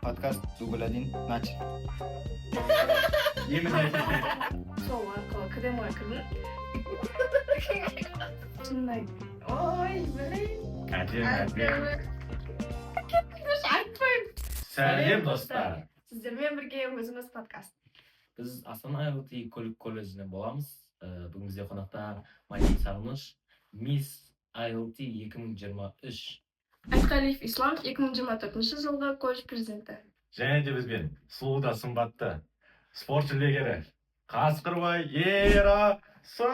Подкаст Дубль-1 начали. Сол арқылы кідемой кірдім. Шындай. Ой, блин. Әдемі. Айтпаймын. Сәлем достар. Сіздермен бірге өзіміз подкаст. Біз Астана IoT көлік колледжінен боламыз. Бүгін бізде қонақта Майли Сағыныш, Мисс IoT 2023. Айтқалиев Ислам 2024 жылғы колледж президенті. Және де бізбен сұлу да сымбатты спорт жүлдегері Қасқырбай Ерасыл.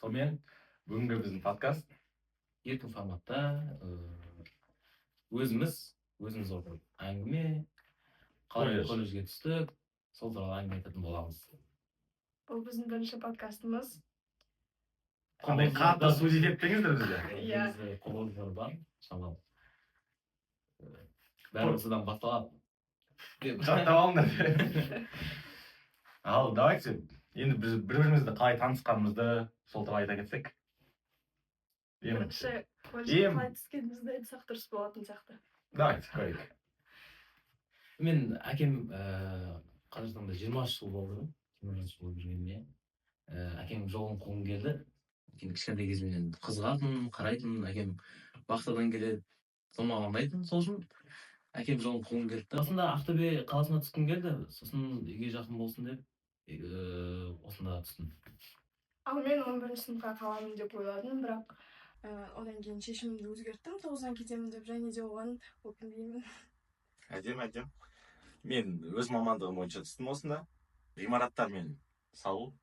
Сонымен бүгінгі біздің подкаст Еркін форматта өзіміз отырып әңгіме, қалай колледжге түстік, сол туралы әңгіме айтатын боламыз. Бұл біздің бірінші подкастымыз. қандай қатты сөз етпеңіздер бізге. Негізі қолдаушылар бар, шамалы. Бәрі осыдан басталады. Жаттап алыңдар. Ал, давайте енді біз бір-бірімізді қалай танысқанымызды сол туралы айта кетсек. Бірінші колледжге қалай түскенімізді айтсақ дұрыс болатын сияқты. Давайте, көрейік. Мен әкем Қазақстанда 20 жыл болды. 20 жыл болып жүргенде әкем жолын қуғын келді. Кішкентай кезімнен қызығатын, қарайтын, әкем бақсадан келеді, сонымен ұнайтын, сол үшін әкем жолын қуғын келді. Осында Ақтөбе қаласына түскім келді, сосын үйге жақын болсын деп, осында түстім. Ал мен 11 сыныпқа қаламын деп ойладым, бірақ одан кейін шешімімді өзгерттім, 9-дан кетемін деп, және де оған өкінбеймін. Әдем. Мен өз мамандығым бойынша түстім осында. Ғимараттар мен салу.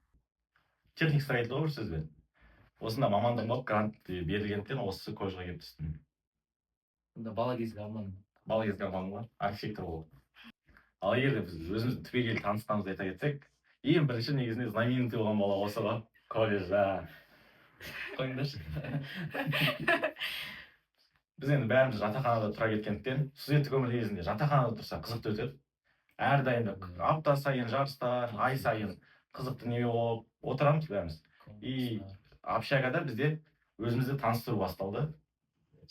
Техник строительство ғой сөзбен. Осында мамандығым болып грант берілгендіктен осы колледжге келіп түстім. Онда бала кезгі арманым ғой, архитектор болып. Ал егер біз өзімізді түбегейлі танысқанымызды айта кетсек, ең бірінші негізінде знаменитый болған бала осы ғой, колледжда. қойыңдаршы. Біз енді бәріміз жатақханада тұра кеткендіктен, студенттік өмір кезінде жатақханада тұрса қызықты өтеді. Әрдайым апта сайын жарыстар, ай сайын қызықты неме болып отырамыз бәріміз. И общагада бізде өзімізді таныстыру басталды.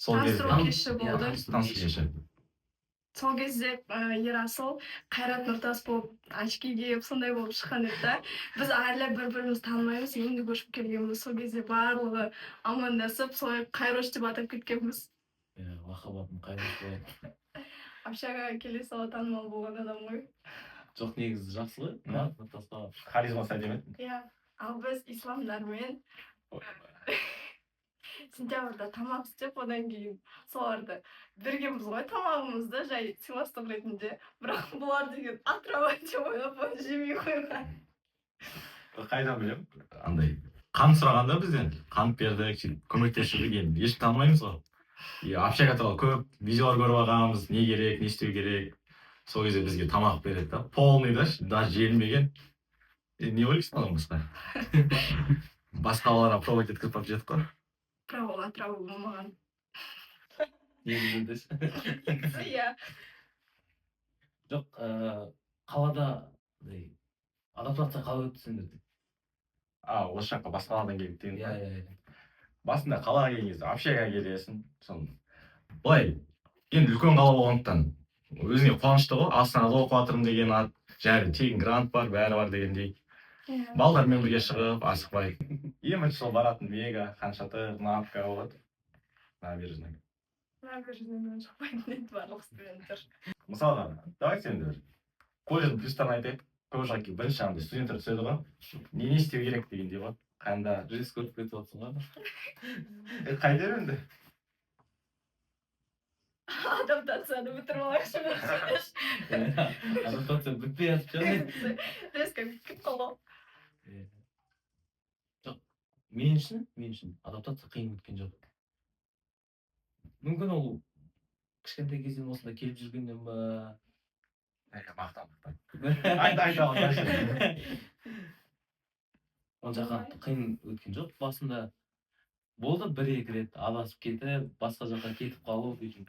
Таныстыру кеші болды. Таныстыру кеші. Сол кезде Ерасыл Қайрат Нұртас болып, очки киіп, сондай болып шыққан еді. Біз әлі бір-біріміз танымаймыз, енді көшіп келгенбіз. Сол кезде барлығы амандасып, солай Қайрош деп атап кеткенбіз. Лақабатын Қайрош болып. Общагаға келе сала танымал болған адам ғой. Жоқ, негізі жақсы ғой. Нұртасқа Харизмасы әдемі. Иә, ал біз исламдармен сентябрьда тамақ істеп, одан кейін соларды бергенбіз ғой тамағымызды, жай сыйластық ретінде. Бірақ бұлар деген атырау деп ойлап, оны жемей қойған. Қайдан білем? Андай қан сұрағанда бізден қан бердік, көмектесіп жүрген еш танымаймыз ғой. Общага туралы көп видеолар көріп алғанбыз, не керек, не істеу керек. Сол кезде бізге тамақ береді да, полный да, даже желмеген. Не ойлайсың одан басқа? Басқа балаларға пробовать еткізіп алып жедік қой. Бірақ ол атырау болмаған. негізіндесі. Иә. Жоқ, қалада адаптация қалай өтті сендерде? Осы жаққа басқа қаладан келіп деген. Иә. Басында қалаға келген кезде общагаға келесің. Былай, енді үлкен қала болғандықтан өзіңе қуанышты ғой, Астанада оқып жатырмын деген ат, және тегін грант бар, бәрі бар дегендей. Балдармен бірге шығып, асықпай. Ең бірінші сол баратын Мега, Ханшатыр, Навка болады. Набережный. Набережныймен шықпайтын дейді барлық студенттер. Мысалға, давайте енді бір колледждің плюстарын айтайық. Көп жаққа бірінші андай студенттер түседі ғой. Не істеу керек дегендей ғой. Қайында Жес көріп кетіп отырсың ғой. қайда енді? Адаптацияны бітіріп алайықшы бір. Адаптация бітпей жатып жатыр. Резко кетіп қалды. Жоқ, мен үшін адаптация қиын өткен жоқ. Мүмкін ол кішкентай кезден осында келіп жүргеннен ба? Мақтан. Айта алыңдаршы. Ол жаққа қиын өткен жоқ. Басында болды 1-2 рет адасып кетіп, басқа жаққа кетіп қалу дейтін.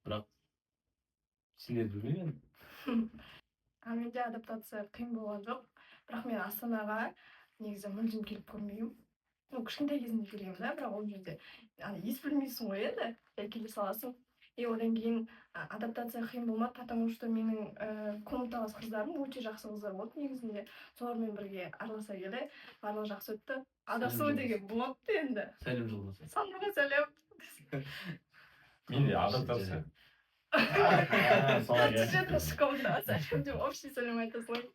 Бірақ сендер білмеймін. Менде адаптация қиын болған жоқ. Бірақ мен Астанаға негізі мүлдем келіп көрмеймін. кішкентай кезімде келгенмін да, бірақ ол жерде ес білмейсің ғой енді, келе саласың. И одан кейін адаптация қиын болмады, потому что менің комнаталас қыздарым өте жақсы қыздар болды негізінде. Солармен бірге араласа келе барлығы жақсы өтті. Адасу деген болады енді. Сәлем жолдасы. Сандыға сәлем. Менде адаптация. Честно, школда сәлем деп общий сәлем айта салайын.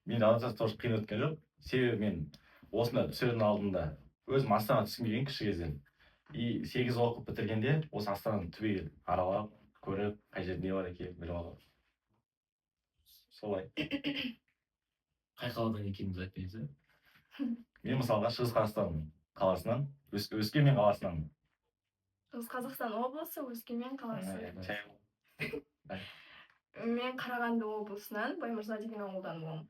Менде адаптация тоже қиын өткен жоқ. Себебі мен осында түсердің алдында өзім Астанаға түскім келген кіші кезден. И 8 оқып бітіргенде осы Астананы түбегейлі аралап, көріп, қай жерде не бар екенін біліп алғам. Солай. Қай қаладан екеніңізді айтпайсыз, Мен мысалға Шығыс Қазақстан қаласынан, Өскемен қаласынан. Шығыс Қазақстан облысы, Өскемен қаласы. Чай. Мен Қарағанды облысынан, Баймырза деген ауылдан боламын.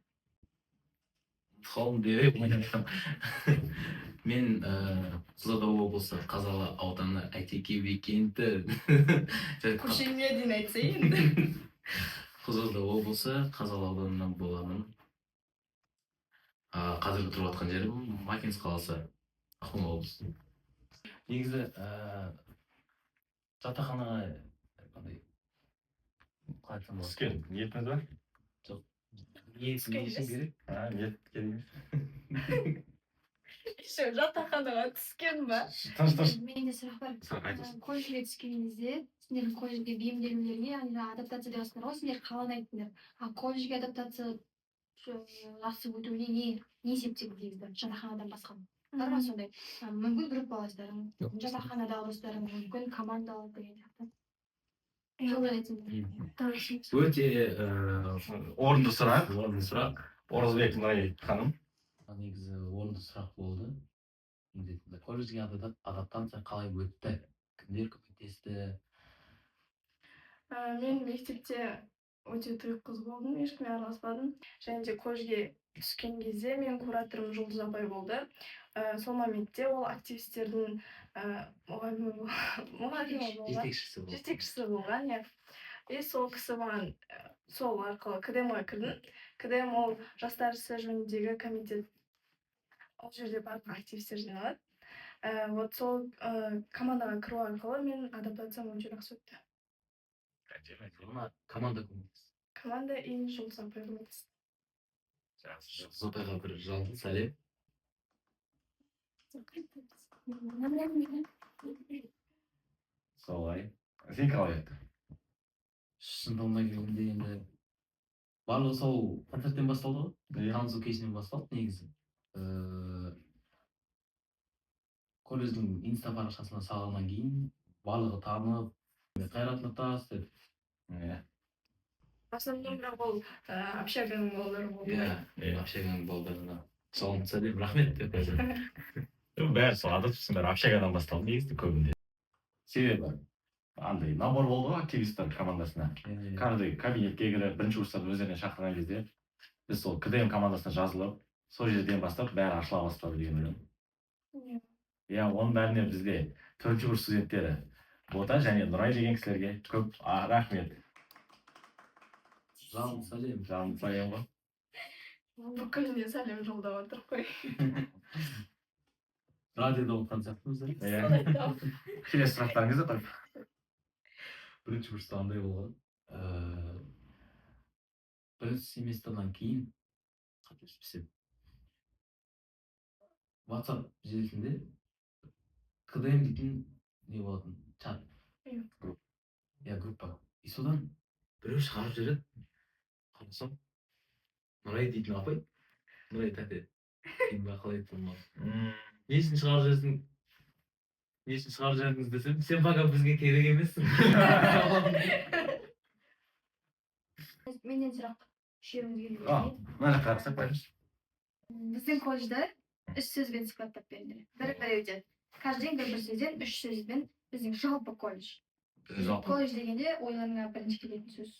Қалым деп ойнайтам. Мен Қызылорда облысы Қазалы ауданы Әйтеке би кенті. Көшеңе дейін айтса енді. Қызылорда облысы Қазалы ауданынан боламын. Қазіргі тұрып жатқан жерім Макинск қаласы, Ақмола облысы. Негізі жатақханаға қандай қалайтын болады? Түскен ниетіңіз бар? Ниетім не үшін керек? Ниет керек. Еще жатақханаға түскен ба? Тыныш. Менде сұрақ бар. Сұрақ айтыңыз. Колледжге түскеніңізде сендердің колледжге бейімделулеріңе, яғни адаптация деп жатсыңдар ғой, сендер қалай айттыңдар? Колледжге адаптация жақсы өтуіне не септігі дейсіздер жатақханадан басқа? Бар ма сондай? Мүмкін группаластарың, жатақханадағы достарың, мүмкін командалық деген сияқты. Солай айтсаңдар. Өте Орынды сұрақ. орынды сұрақ. Оразбек Нұрай ханым. Негізі орынды сұрақ болды. Колледжге адаптация қалай өтті? Кімдер көмектесті? Мен мектепте өте тұйық қыз болдым, ешкіммен араласпадым. Және де колледжге түскен кезде менің кураторым Жұлдыз апай болды. Сол моментте ол активистердің мұғалімі болған. Жетекшісі болған, иә. И сол кісі маған сол арқылы КДМ-ға кірдім. КДМ ол жастар ісі жөніндегі комитет. Ол жерде барлық активистер жиналады. Вот сол командаға кіру арқылы мен адаптациям өте жақсы өтті. Команда көмектесті. Команда и Жұлдыз апай көмектесті. Жұлдыз апайға бір жалын сәлем. Солай. Сен қалай еді? Шындығына келгенде енді барлығы сол концерттен басталды ғой. Танысу кешінен басталды негізі. Колледждің инста парақшасына салғаннан кейін барлығы танып, Қайрат Нұртас деп. Основном бірақ ол общаганың балалары болды. Общаганың балдарына жалын сәлем, рахмет деп айтады. Бәрі сол адаптацияның бәрі общагадан басталды негізі көбінде. Себебі андай набор болды ғой активистер командасына. Каждый кабинетке кіріп, бірінші курстарды өздеріне шақырған кезде біз сол КДМ командасына жазылып, сол жерден бастап бәрі ашыла бастады деген ойлаймын. Иә, оның бәріне бізде 4-ші курс студенттері Бота және Нұрай деген кісілерге көп рахмет. Жалын сәлем. Жалын сәлем ғой. Бүкіліне сәлем жолдап отыр қой. Радиода оқыған сияқтымыз. Келесі сұрақтарыңызды қойып. Бірінші курста андай болған. Бірінші семестрдан кейін қателеспесем WhatsApp желісінде КДМ дейтін не болатын чат. Я группа. И содан біреу шығарып жүреді. Қарасам Нұрай дейтін апай. Нұрай тәте. Кейін бақылай тұрмады. Не үшін шығарып жүрсің? Не үшін шығарып жүрдіңіз десем, сен пока бізге керек емессің. Менен сұрақ шеруімізге Мына жаққа қарасақ қойыңыз. біздің колледжда 3 сөзбен сипаттап берілді. Бір өтеді. Каждый бір сөзден 3 сөзбен біздің жалпы колледж. Колледж дегенде ойларыңа бірінші келетін сөз.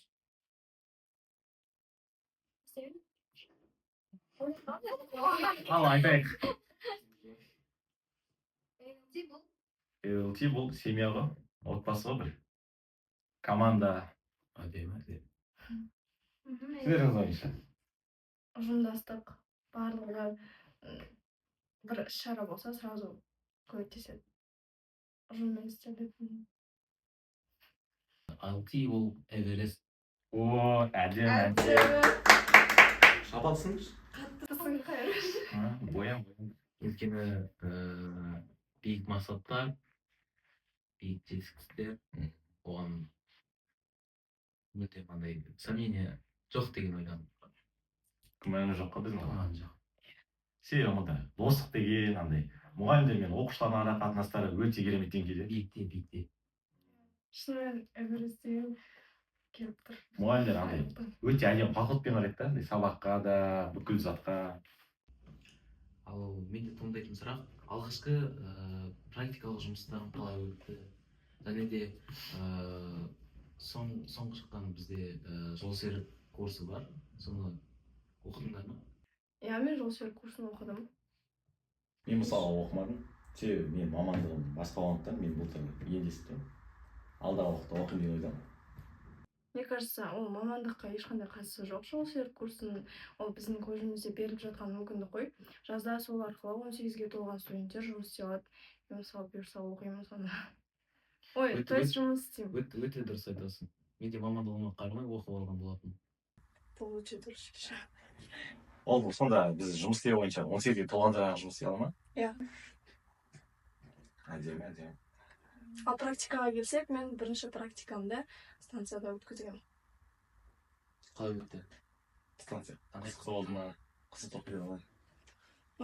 Ал айтайық. бұл бұл семья ғой, отбасы ғой бір. Команда. Әдемі. Сіздеріңіз ойынша. Ұжымдастық барлығы бір іс-шара болса, сразу көмектеседі. Журналистерде. Алти ол Эверест. О, әдем. Шапатсыңыз? Қаттысың қайыр. Боям. Өйткені биік мақсаттар, биік жетістіктер, оған өте андай сомнение жоқ деген ойдамын. Күмәні жоққа біздің Күмән жоқ. себебі да достық деген андай мұғалімдер мен оқушылардың ара қатынастары өте керемет деңгейде. Биікте. Шынымен Эверест деген келіп тұр. Мұғалімдер андай өте әдемі подходпен қарайды да, андай сабаққа да, бүкіл затқа. Ал менде туындайтын сұрақ, алғашқы практикалық жұмыстарың қалай өтті? Және де соңғы шыққан бізде жолсерік курсы бар, соны оқыдыңдар ма? Иә, мен жолсерік курсын оқыдым. Мен мысалы оқымадым. Себебі мен мамандығым басқа болғандықтан мен былтыр ендестім. Алдағы уақытта оқимын деп ойдамын. Мне кажется, ол мамандыққа ешқандай қатысы жоқ. Жолсерік курсын ол біздің колледжімізде беріліп жатқан мүмкіндік қой. Жазда сол арқылы 18-ге толған студенттер жұмыс істей алады. Мен мысалы бұйырса оқимын соны. Ой, то есть жұмыс істеймін. Өте дұрыс айтасың. Менде мамандығыма қарамай оқып алған болатын. Получится. Ол сонда біз жұмыс істеу бойынша 18-ге толғанда жұмыс істей ала ма? Иә. Әдемі. Ал практикаға келсек, мен бірінші практикамды станцияда өткізгенмін. Қалай өтті? Станция. Қызық болды ма? Қызық оқиға ма?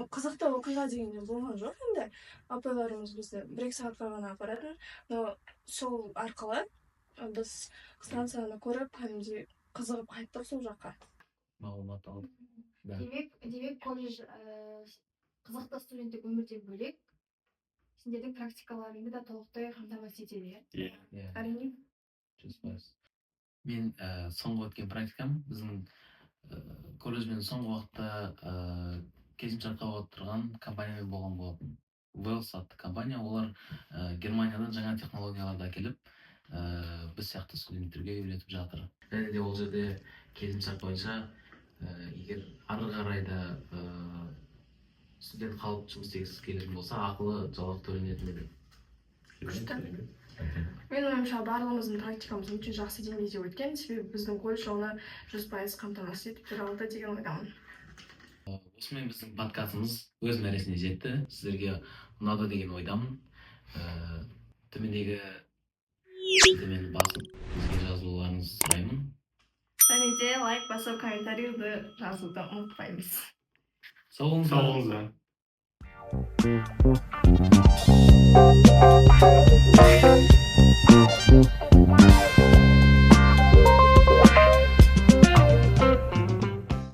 Қызықты оқиға дегенде болған жоқ енді. Апайларымыз бізді 1-2 сағатқа ғана апаратын. Но сол арқылы біз станцияны көріп, кәдімгідей қызығып қайттық сол жаққа. Мағлұмат алдық. Демек колледж қызықты студенттік өмірден бөлек сендердің практикаларыңды да толықтай қамтамасыз етеді. Иә. Әрине. 100%. Мен соңғы өткен практикам біздің колледжбен соңғы уақытта келісімшартқа отырған компаниямен болған болатын. Wells атты компания, олар Германиядан жаңа технологияларды әкеліп, біз сияқты студенттерге үйретіп жатыр. Және де ол жерде келісімшарт бойынша егер ары қарай да студент қалып жұмыс істегісі келетін болса, ақылы жалақы төленетін еді. Күшті. Менің ойымша барлығымыздың практикамыз өте жақсы деңгейде өткен, себебі біздің колледж оны 100% қамтамасыз етіп бере алды деген ойдамын. Осымен біздің подкастымыз өз мәресіне жетті. Сіздерге ұнады деген ойдамын. Төмендегі сілтемені басып бізге жазылуларыңызды сұраймын. Және де лайк басып комментарийді жазуды ұмытпаймыз. Сау болыңыздар.